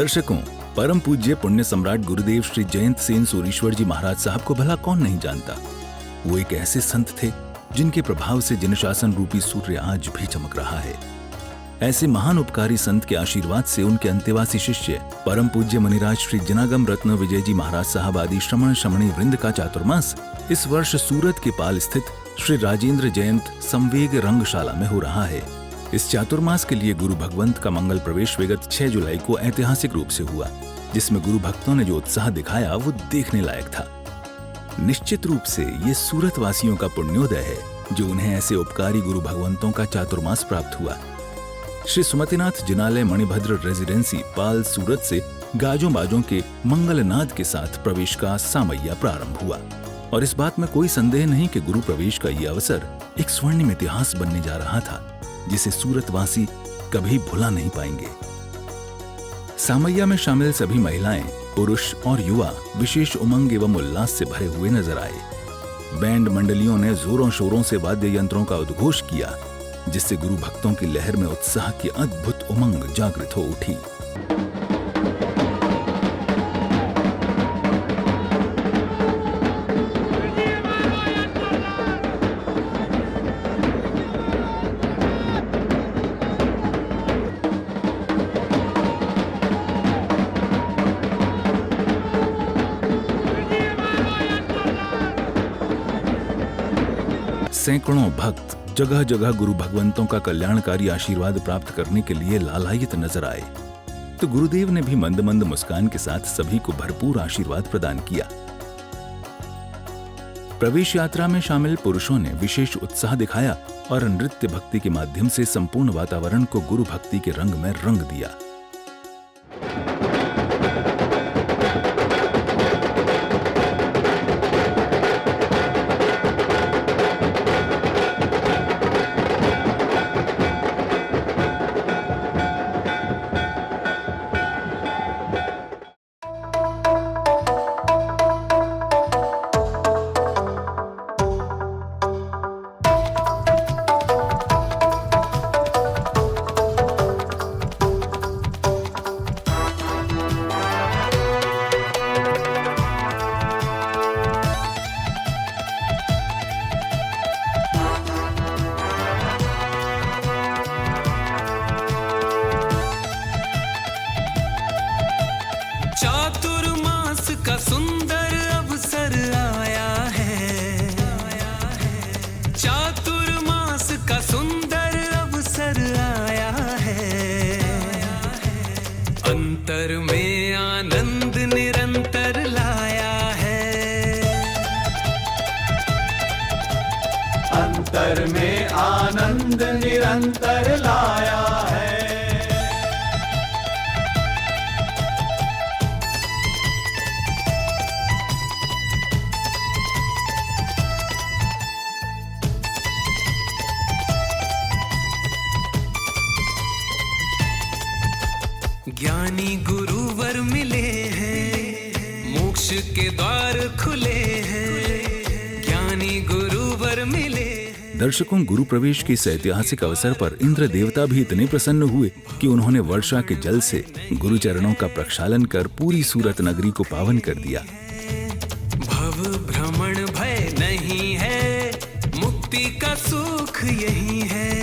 दर्शकों, परम पूज्य पुण्य सम्राट गुरुदेव श्री जयंत सेन सूरीश्वर जी महाराज साहब को भला कौन नहीं जानता। वो एक ऐसे संत थे जिनके प्रभाव से जनशासन रूपी सूर्य आज भी चमक रहा है। ऐसे महान उपकारी संत के आशीर्वाद से उनके अंतेवासी शिष्य परम पूज्य मुनिराज श्री जनागम रत्न विजय जी महाराज साहब आदि श्रमण शमणी वृंद का चातुर्मास इस वर्ष सूरत के पाल स्थित श्री राजेंद्र जयंत संवेग रंगशाला में हो रहा है। इस चातुर्मास के लिए गुरु भगवंत का मंगल प्रवेश विगत 6 जुलाई को ऐतिहासिक रूप से हुआ, जिसमें गुरु भक्तों ने जो उत्साह दिखाया वो देखने लायक था। निश्चित रूप से ये सूरत वासियों का पुण्योदय है जो उन्हें ऐसे उपकारी गुरु भगवंतों का चातुर्मास प्राप्त हुआ। श्री सुमतिनाथ जिनालय मणिभद्र रेजिडेंसी पाल सूरत से गाजों बाजों के मंगलनाद के साथ प्रवेश का सामैया प्रारंभ हुआ और इस बात में कोई संदेह नहीं कि गुरु प्रवेश का ये अवसर एक स्वर्णिम इतिहास बनने जा रहा था जिसे सूरतवासी कभी भुला नहीं पाएंगे। सामैया में शामिल सभी महिलाएं, पुरुष और युवा विशेष उमंग एवं उल्लास से भरे हुए नजर आए। बैंड मंडलियों ने जोरों शोरों से वाद्य यंत्रों का उद्घोष किया, जिससे गुरु भक्तों की लहर में उत्साह की अद्भुत उमंग जागृत हो उठी। सैकड़ों भक्त जगह जगह गुरु भगवंतों का कल्याणकारी आशीर्वाद प्राप्त करने के लिए लालायित नजर आए, तो गुरुदेव ने भी मंद मंद मुस्कान के साथ सभी को भरपूर आशीर्वाद प्रदान किया। प्रवेश यात्रा में शामिल पुरुषों ने विशेष उत्साह दिखाया और नृत्य भक्ति के माध्यम से संपूर्ण वातावरण को गुरु भक्ति के रंग में रंग दिया। चातुर्मास का सुंदर अवसर आया है, चातुर्मास का सुंदर अवसर आया है। अंतर में आनंद निरंतर लाया है, अंतर में आनंद निरंतर लाया है। ज्ञानी गुरुवर मिले हैं, मोक्ष के द्वार खुले हैं, ज्ञानी गुरुवर मिले हैं। दर्शकों, गुरु प्रवेश के इस ऐतिहासिक अवसर पर इंद्र देवता भी इतने प्रसन्न हुए कि उन्होंने वर्षा के जल से गुरु चरणों का प्रक्षालन कर पूरी सूरत नगरी को पावन कर दिया। भव भ्रमण भय नहीं है, मुक्ति का सुख यही है,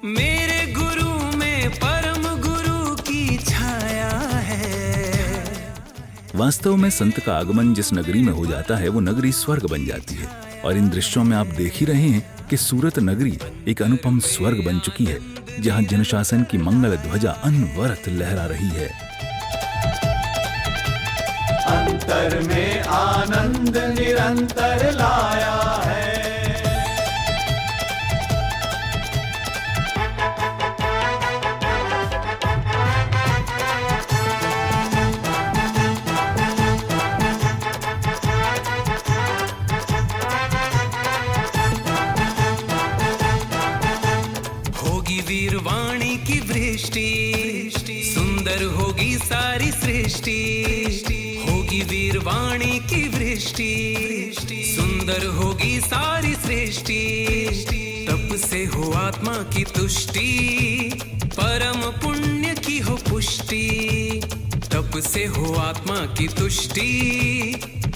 मेरे गुरु में परम गुरु की छाया है। वास्तव में संत का आगमन जिस नगरी में हो जाता है वो नगरी स्वर्ग बन जाती है और इन दृश्यों में आप देख ही रहे हैं कि सूरत नगरी एक अनुपम स्वर्ग बन चुकी है, जहां जनशासन की मंगल ध्वजा अनवरत लहरा रही है। अंतर में आनंद निरंतर लाया है। वीरवाणी की वृष्टि, सुंदर होगी सारी सृष्टि, होगी वीरवाणी की वृष्टि, सुंदर होगी सारी सृष्टि, तप से हो आत्मा की तुष्टि, परम पुण्य की हो पुष्टि, तप से हो आत्मा की तुष्टि,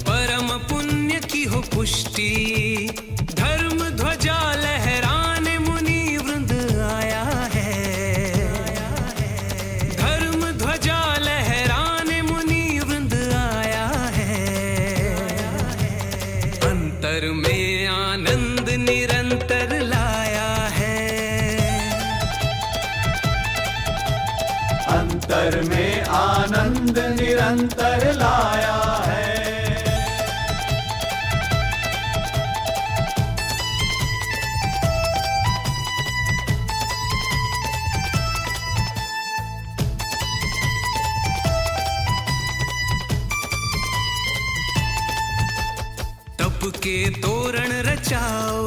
परम पुण्य की हो पुष्टि। धर्म ध्वजा लहराने मुनि वृंद आया है, धर्म ध्वजा लहराने मुनि वृंद आया है। अंतर में आनंद निरंतर लाया है, अंतर में आनंद निरंतर लाया है। तप के तोरण रचाओ,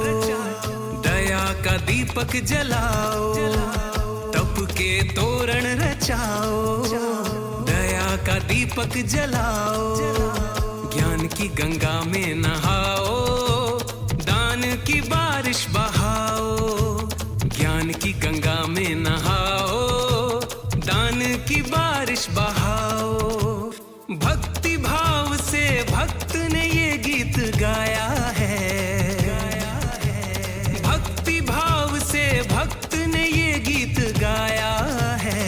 दया का दीपक जलाओ। तप के तोरण रचाओ, दया का दीपक जलाओ। ज्ञान की गंगा में नहाओ, दान की बारिश बहाओ। ज्ञान की गंगा में नहाओ, दान की बारिश बहाओ। भक्ति भाव से भक्त ने ये गीत गाया है, भक्ति भाव से भक्त ने ये गीत गाया है।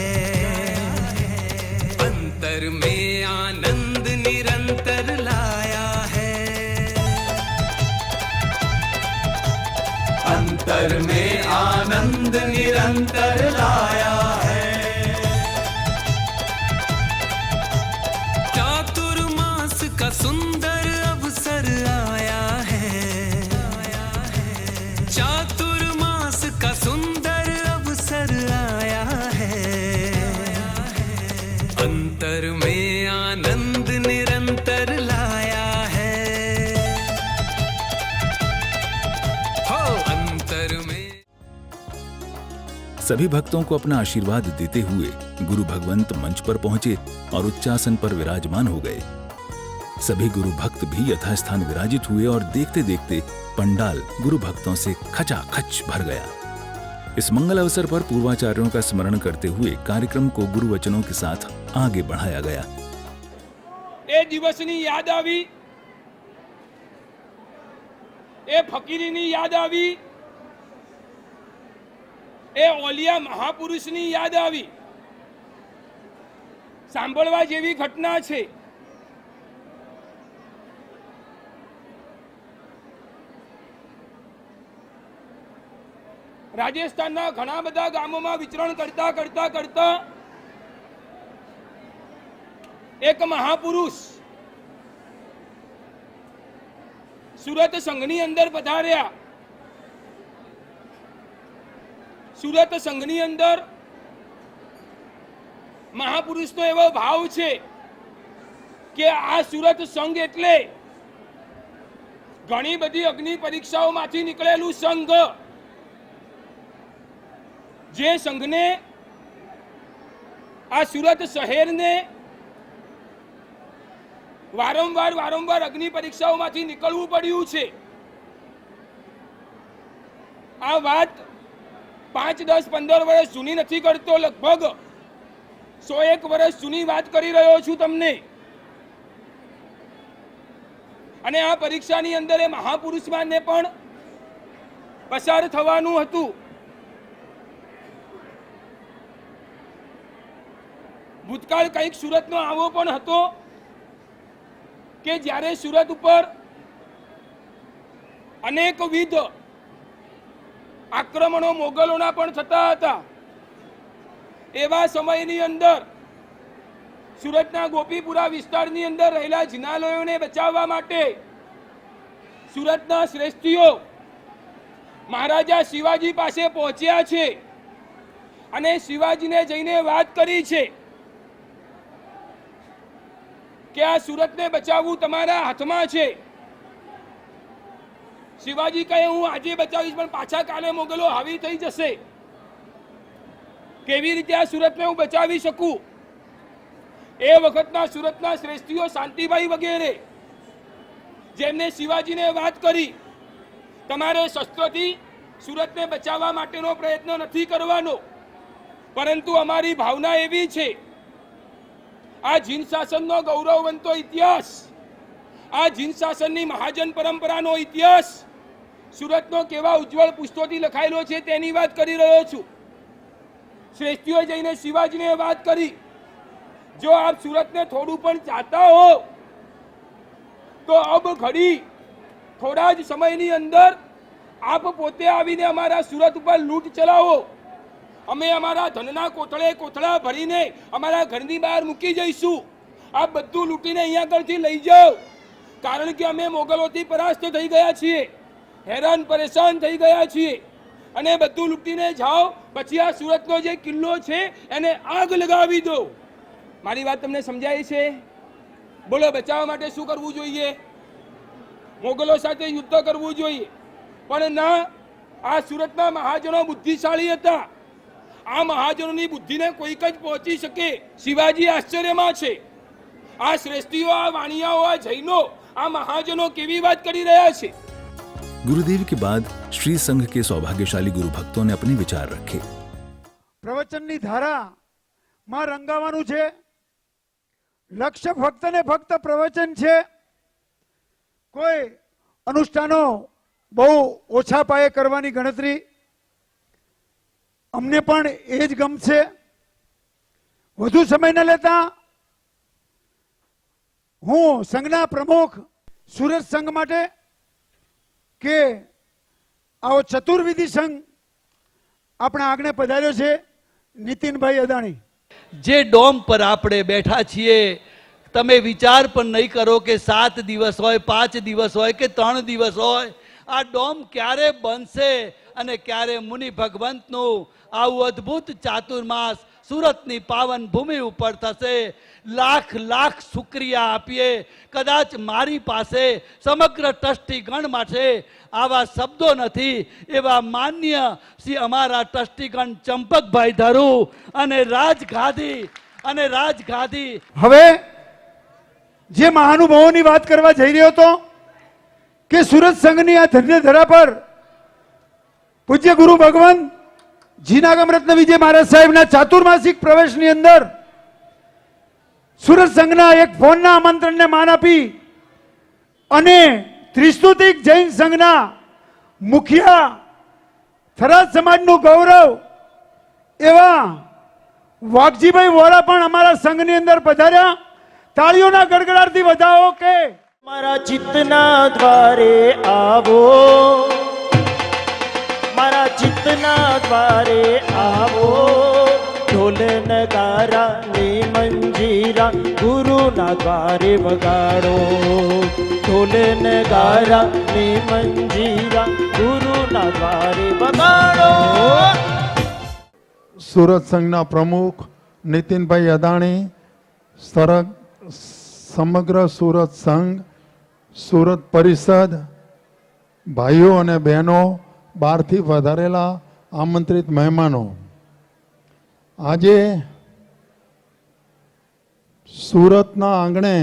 अंतर में आनंद निरंतर लाया है, अंतर में आनंद निरंतर लाया है। चातुर्मास का सुंदर अवसर आया है, चातुर्मास का सुंदर अवसर आया है। अंतर में आनंद निरंतर लाया है, हो अंतर में। सभी भक्तों को अपना आशीर्वाद देते हुए गुरु भगवंत मंच पर पहुंचे और उच्चासन पर विराजमान हो गए। सभी गुरु भक्त भी यथास्थान विराजित हुए और देखते देखते पंडाल गुरु भक्तों से खचाखच भर गया। इस मंगल अवसर पर पूर्वाचार्यों का स्मरण करते हुए कार्यक्रम को गुरु वचनों के साथ आगे बढ़ाया गया। ए दिवसनी याद आवी, ए फकीरीनी याद आवी, ए ઓલિયા મહાપુરુષની યાદ આવી। સાંભળવા જેવી ઘટના છે। રાજસ્થાનના ઘણા બધા ગામોમાં વિચરણ કરતા કરતા કરતા એક મહાપુરુષ સુરત સંઘની અંદર પધાર્યા। સુરત સંઘની અંદર મહાપુરુષનો એવો ભાવ છે કે આ સુરત સંઘ એટલે ઘણી બધી અગ્નિ પરીક્ષાઓમાંથી નીકળેલું સંઘ, જે સંઘને આ સુરત શહેરને વારંવાર અગ્નિ પરીક્ષાઓમાંથી નીકળવું પડ્યું છે। આ વાત 5, 10, 15 વર્ષ જૂની નથી કરતો, લગભગ 101 વર્ષ જૂની વાત કરી રહ્યો છું તમને। અને આ પરીક્ષાની અંદર એ મહાપુરુષને પણ પસાર થવાનું હતું। ભૂતકાળ કંઈક સુરતનો આવો પણ હતો કે જ્યારે સુરત ઉપર અનેકવિધ આક્રમણો મોગલોના પણ થતા હતા। એવા સમયની અંદર સુરતના ગોપીપુરા વિસ્તારની અંદર રહેલા જિનાલયોને બચાવવા માટે સુરતના શ્રેષ્ઠીઓ મહારાજા શિવાજી પાસે પહોંચ્યા છે અને શિવાજીને જઈને વાત કરી છે કે આ સુરતને બચાવવું તમારા હાથમાં છે। શિવાજી કહે હું આજે બચાવીશ પણ પાછા કાલે મોગલો હાવી થઈ જશે, કેવી રીતે આ સુરતને હું બચાવી શકું? એ વખતના સુરતના શ્રેષ્ઠીઓ શાંતિભાઈ વગેરે જેમને શિવાજીને વાત કરી તમારે શસ્ત્રથી સુરતને બચાવવા માટેનો પ્રયત્ન નથી કરવાનો, પરંતુ અમારી ભાવના એવી છે આ જીન શાસનનો ગૌરવવંતો ઇતિહાસ, આ જીન શાસનની મહાજન પરંપરાનો ઇતિહાસ સુરતનો કેવા ઉજ્જવળ પુષ્પોથી લખાયેલો છે તેની વાત કરી રહ્યો છું. શ્રેષ્ઠીઓએ જઈને શિવાજીને વાત કરી, જો આપ સુરતને થોડું પણ ચાહતા હો તો અબ ઘડી થોડા જ સમયની અંદર આપ પોતે આવીને અમારા સુરત ઉપર લૂંટ ચલાવો. અમે અમારા ધનના કોથળા ભરીને અમારા ઘરની બહાર મૂકી જઈશું. આપ બધું લૂંટીને અહીંયા આગળથી લઈ જાઓ, કારણ કે અમે મોગલોથી પરાસ્ત થઈ ગયા છીએ, હેરાન પરેશાન થઈ ગયા છીએ, અને બધું લૂંટીને જાઓ. પછી આ સુરતનો જે કિલ્લો છે એને આગ લગાવી દો. મારી વાત તમને સમજાય છે? બોલો, બચાવવા માટે શું કરવું જોઈએ? મોગલો સાથે યુદ્ધ કરવું જોઈએ. પણ ના, આ સુરતના મહાજનો બુદ્ધિશાળી હતા. આ મહાજનોની બુદ્ધિને કોઈક જ પહોંચી શકે. શિવાજી આશ્ચર્યમાં છે. આ શ્રેષ્ઠીઓ, આ વાણિયાઓ, આ જૈનો, આ મહાજનો કેવી વાત કરી રહ્યા છે. गुरुदेव के बाद श्री संघ के सौभाग्यशाली गुरु भक्तों ने अपने विचार रखे. પ્રવચનની ધારા માં રંગાવાનું છે. લક્ષ્ય ફક્ત ને ફક્ત પ્રવચન છે. કોઈ અનુષ્ઠાનો બહુ ઓછા પાયે કરવાની ગણતરી અમને પણ એ જ ગમશે. વધુ સમય ન લેતા હું સંઘના પ્રમુખ સુરત સંઘ માટે કે આવો ચતુર્વિધિ સંઘ આપણા આગળ પધાર્યો છે, નીતિનભાઈ અદાણી. જે ડોમ પર આપણે બેઠા છીએ, તમે વિચાર પણ નહીં કરો કે 7 દિવસ હોય, 5 દિવસ હોય કે 3 દિવસ હોય, આ ડોમ ક્યારે બનશે અને ક્યારે મુનિ ભગવંતનું આવું અદ્ભુત ચાતુર્માસ સુરતની પાવન ભૂમિ ઉપર થશે. લાખ લાખ શુક્રિયા આપીએ. કદાચ મારી પાસે સમગ્ર ટ્રસ્ટીગણ માટે આવા શબ્દો નથી. એવા માન્ય શ્રી અમારા ટ્રસ્ટીગણ ચંપકભાઈ ધરુ અને રાજગાદી હવે જે મહાનુભાવોની વાત કરવા જઈ રહ્યો હતો કે સુરત સંઘની આ ધન્ય ધરા પર પૂજ્ય ગુરુ ભગવાન જીનાગમ રત્ન વિજય મહારાજ સાહેબના ચાતુર્માસિક પ્રવેશની અંદર સુરત સંઘના એક ફોનના આમંત્રણને માન આપી અને ત્રિસ્તુતિક જૈન સંઘના મુખિયા, થરાદ સમાજનું ગૌરવ એવા વાઘજીભાઈ વોરા પણ અમારા સંઘની અંદર પધાર્યા. તાળીઓના ગડગડાટથી વધાવો કે મારા ચિત્તના દ્વારે આવો, મારા ચિત્તના દ્વારે આવો. ઢોલ નગારા ને મંજીરા ગુરુના દ્વારે વગાડો. ઢોલ નગારા ને મંજીરા ગુરુના દ્વારે વગાડો. સુરત સંઘના પ્રમુખ નીતિનભાઈ અદાણી, સમગ્ર સુરત સંઘ, સુરત પરિષદ, ભાઈઓ અને બહેનો, બહારથી વધારેલા આમંત્રિત મહેમાનો, આજે સુરતના આંગણે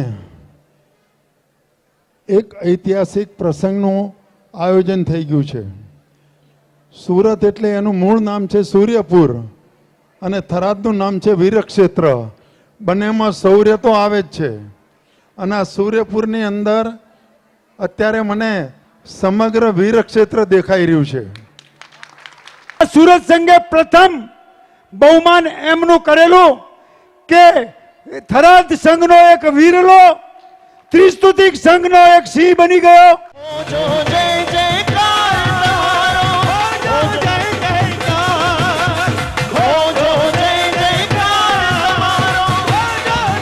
એક ઐતિહાસિક પ્રસંગનું આયોજન થઈ ગયું છે. સુરત એટલે એનું મૂળ નામ છે સૂર્યપુર અને થરાદનું નામ છે વીરક્ષેત્ર. બંનેમાં શૌર્ય તો આવે જ છે. અને આ સૂર્યપુરની અંદર અત્યારે મને સમગ્ર વીરક્ષેત્ર દેખાઈ રહ્યું છે. સુરત સંઘે પ્રથમ બહુમાન એમનું કરેલું કે થરાદ સંઘનો એક વીરલો ત્રિસ્તુતિક સંઘનો એક સિંહ બની ગયો. જો જય જયકાર તમારો, જો જય જયકાર, જો જય જયકાર તમારો,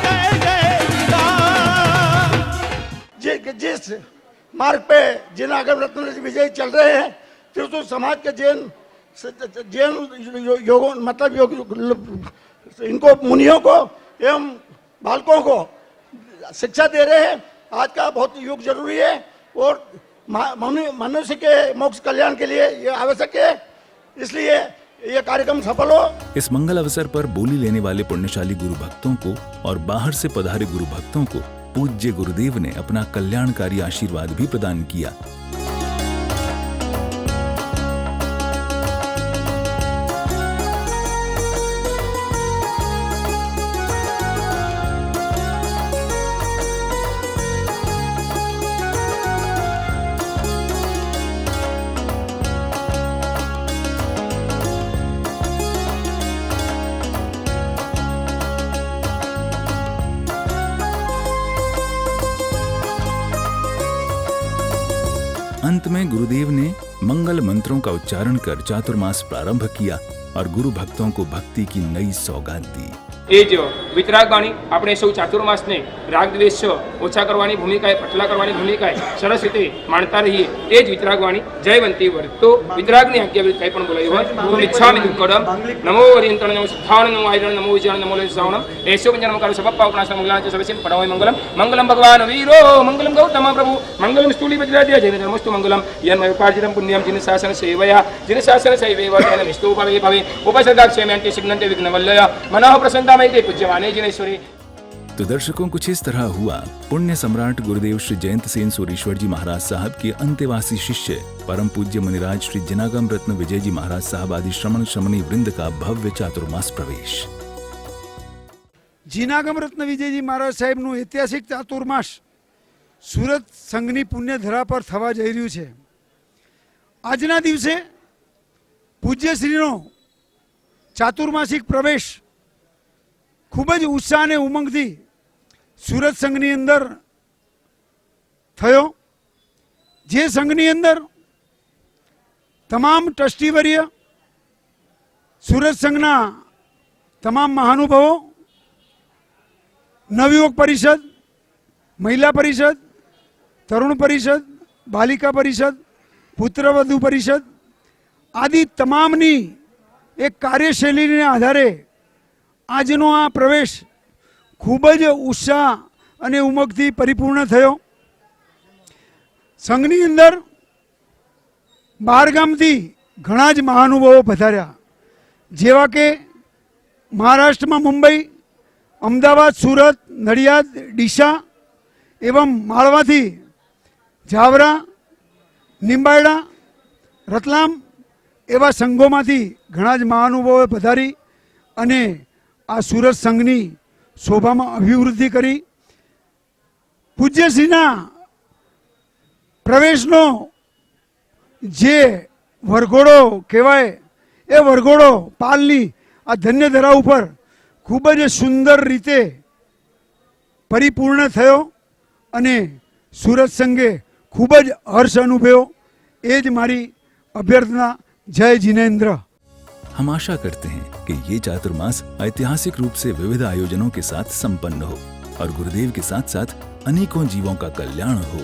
જો જય જયકાર. जिस मार्ग पे जिनागम रत्न विजय चल रहे हैं, फिर तो समाज के जैन योगों मतलब इनको मुनियों को एवं बालकों को शिक्षा दे रहे हैं. आज का बहुत युग जरूरी है और मनुष्य के मोक्ष कल्याण के लिए ये आवश्यक है. इसलिए ये कार्यक्रम सफल हो. इस मंगल अवसर पर बोली लेने वाले पुण्यशाली गुरु भक्तों को और बाहर से पधारे गुरु भक्तों को पूज्य गुरुदेव ने अपना कल्याणकारी आशीर्वाद भी प्रदान किया. अंत में गुरुदेव ने मंगल मंत्रों का उच्चारण कर चातुर्मास प्रारंभ किया और गुरु भक्तों को भक्ति की नई सौगात दी। એ જ વિતરાગ વાણી આપણે સૌ ચાતુર્માસને રાગ દ્વેષ ઓછા કરવાની ભૂમિકાએ પટલા કરવાની ભૂમિકાએ સરસ રીતે માણતા રહીએ એ જ વિતરાગ વાણી જયવંતી વર્ત. તો વિતરાગની આજ્ઞા કંઈ પણ બોલાયું હોય તો ઈચ્છામિ દુઃખડમ નમો હરિયંતણ નમો સિદ્ધાણ નમો આયરણ નમો વિજય નમો શ્રાવણમ એસો પંચનમ કારો સબપ્પા ઉપનાશ મંગલાંચ સર્વસિદ્ધ પડાવય મંગલમ મંગલમ ભગવાન વીરો મંગલમ ગૌતમ પ્રભુ મંગલમ સ્તુલી બદ્રાદ્ય જૈન ધર્મસ્તુ મંગલમ યન્મય ઉપાર્જિતમ પુણ્યમ જીન શાસન સેવયા જીન શાસન સેવૈવ તેન વિષ્ણુ ભવે ભવે ઉપસર્ગાક્ષેમ્યંતે સિગ્નંતે વિઘ્નવલ્લય મનઃ પ્રસન્નતા पूज्यमाने जिनेश्वरी। तो दर्शकों कुछ इस तरह हुआ पुण्य सम्राट गुरुदेव श्री जयंत सेन सूरीश्वर जी महाराज साहब के अंत्यवासी शिष्य परम पूज्य मुनिराज श्री जिनागम रत्न विजय जी महाराज साहब आदि श्रमण श्रमणी वृंद का भव्य चातुर्मास प्रवेश। જીનાગમ રત્ન વિજયજી મહારાજ સાહેબનું ઐતિહાસિક ચાતુર્માસ સુરત સંઘની પુણ્યધરા પર થવા જઈ રહ્યું છે. આજના દિવસે પૂજ્યશ્રીનો ચાતુર્માસિક પ્રવેશ ખૂબ જ ઉત્સાહ અને ઉમંગથી સુરત સંઘની અંદર થયો. જે સંઘની અંદર તમામ ટ્રસ્ટીવર્ય, સુરત સંઘના તમામ મહાનુભાવો, નવયુવક પરિષદ, મહિલા પરિષદ, તરુણ પરિષદ, બાલિકા પરિષદ, પુત્રવધુ પરિષદ આદિ તમામની એક કાર્યશૈલીને આધારે આજનો આ પ્રવેશ ખૂબ જ ઉત્સાહ અને ઉમંગથી પરિપૂર્ણ થયો. સંઘની અંદર બહારગામથી ઘણા જ મહાનુભાવો પધાર્યા, જેવા કે મહારાષ્ટ્રમાં મુંબઈ, અમદાવાદ, સુરત, નડિયાદ, ડીસા એવં માળવાથી જાવરા, નિંબાયડા, રતલામ એવા સંઘોમાંથી ઘણા જ મહાનુભાવોએ પધારી અને આ સુરત સંઘની શોભામાં અભિવૃદ્ધિ કરી. પૂજ્યશ્રીના પ્રવેશનો જે વરઘોડો કહેવાય એ વરઘોડો પાલની આ ધન્યધરા ઉપર ખૂબ જ સુંદર રીતે પરિપૂર્ણ થયો અને સુરત સંઘે ખૂબ જ હર્ષ અનુભવ્યો. એ જ મારી અભ્યર્થના. जय जिनेन्द्र। हम आशा करते हैं कि ये चातुर्मास ऐतिहासिक रूप से विविध आयोजनों के साथ संपन्न हो और गुरुदेव के साथ साथ अनेकों जीवों का कल्याण हो।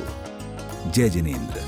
जय जिनेन्द्र।